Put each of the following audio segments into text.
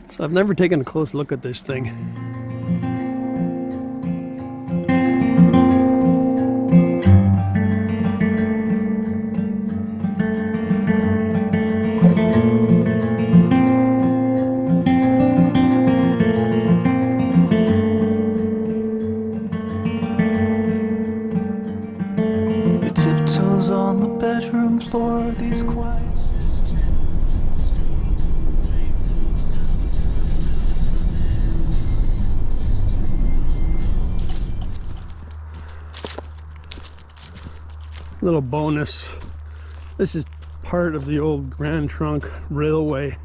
So I've never taken a close look at this thing. The tiptoes on the bedroom floor, these quiet. Little bonus. This is part of the old Grand Trunk Railway.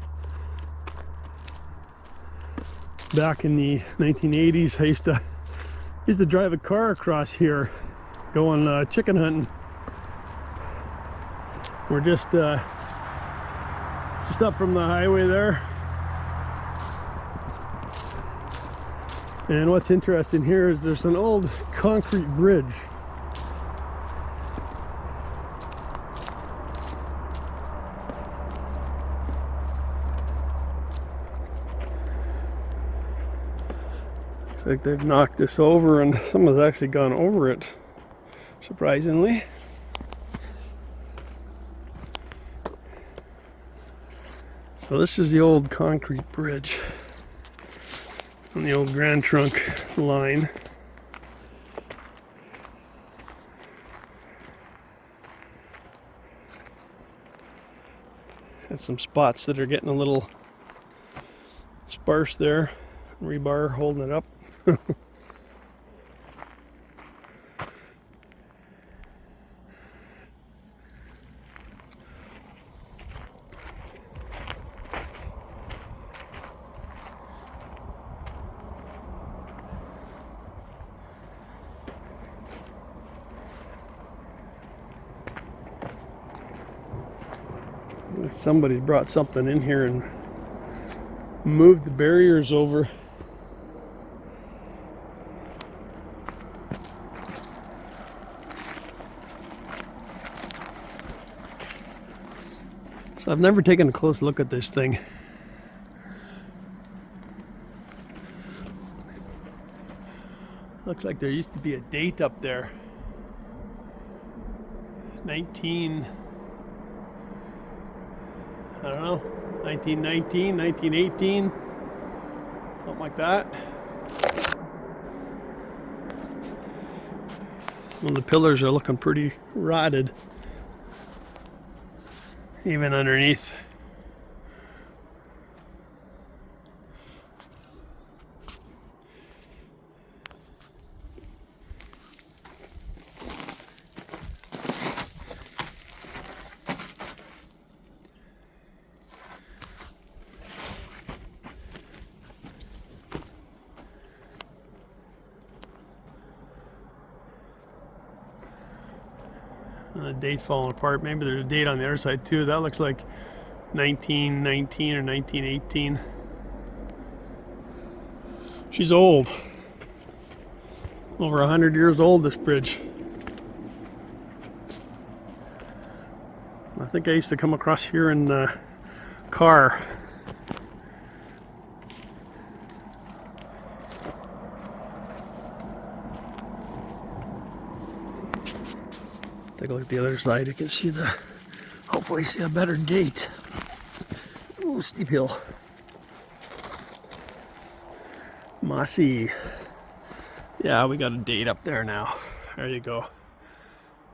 Back in the 1980s, I used to drive a car across here, going chicken hunting. We're just up from the highway there. And what's interesting here is there's an old concrete bridge. Looks like they've knocked this over and someone's actually gone over it, surprisingly. So this is the old concrete bridge on the old Grand Trunk line. Got some spots that are getting a little sparse there. Rebar holding it up. Somebody's brought something in here and moved the barriers over. So I've never taken a close look at this thing. Looks like there used to be a date up there. 1919, 1918, something like that. Some of the pillars are looking pretty rotted, even underneath. The date's falling apart. Maybe there's a date on the other side too. That looks like 1919 or 1918. She's old. Over 100 years old, this bridge. I think I used to come across here in the car. Take a look at the other side. You can see hopefully see a better date. Ooh, steep hill. Mossy. Yeah, we got a date up there now. There you go.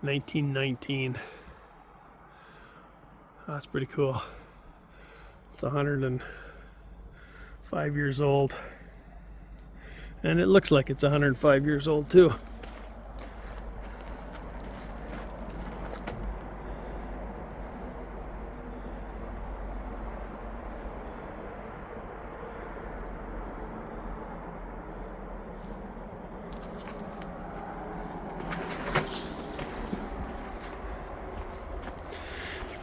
1919. That's pretty cool. It's 105 years old. And it looks like it's 105 years old too.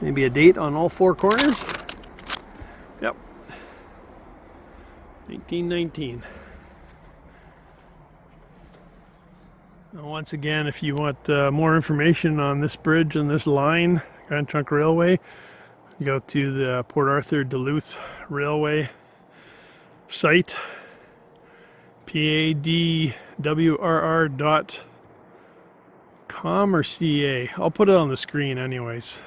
Maybe a date on all four corners. Yep. 1919. Once again, if you want more information on this bridge and this line, Grand Trunk Railway, you go to the Port Arthur Duluth Railway site, padwrr.com or ca. I'll put it on the screen anyways.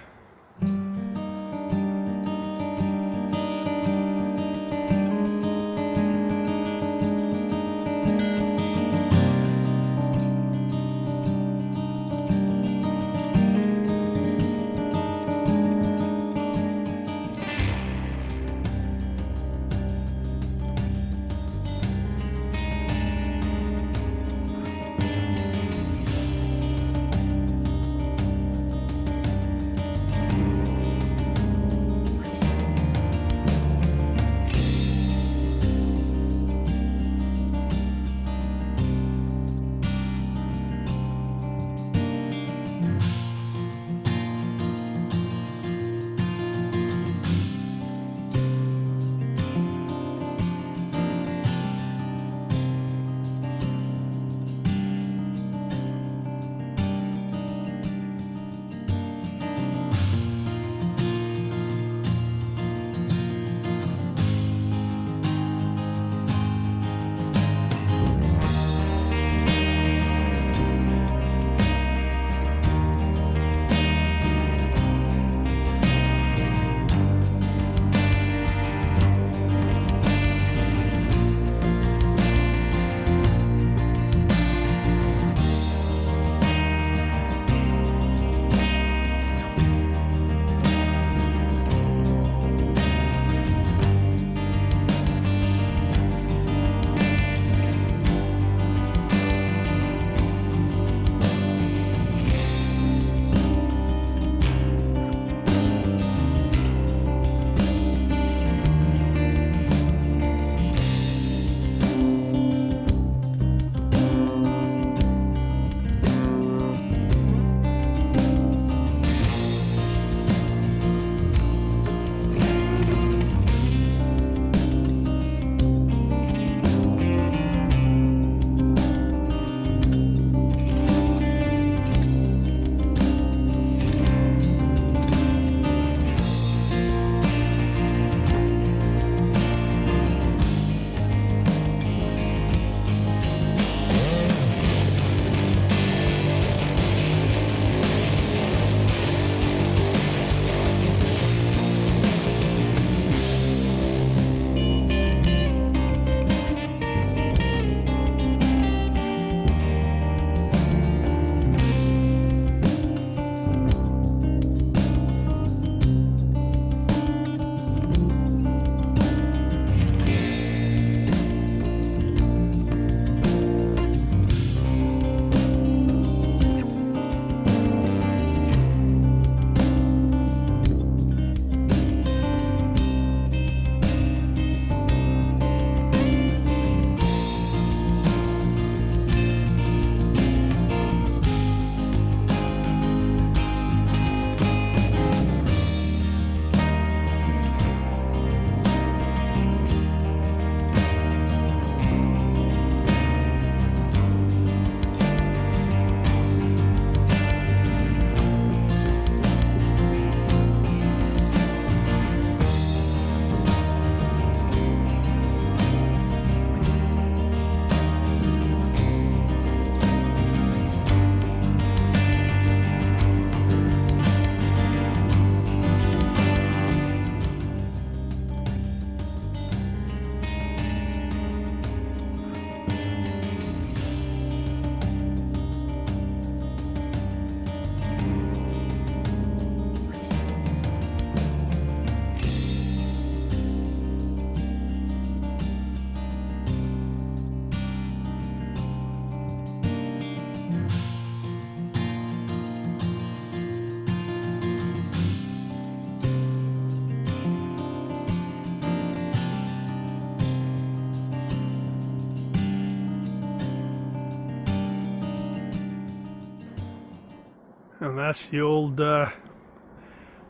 And that's the old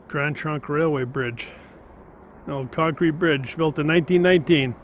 Grand Trunk Railway Bridge. An old concrete bridge built in 1919.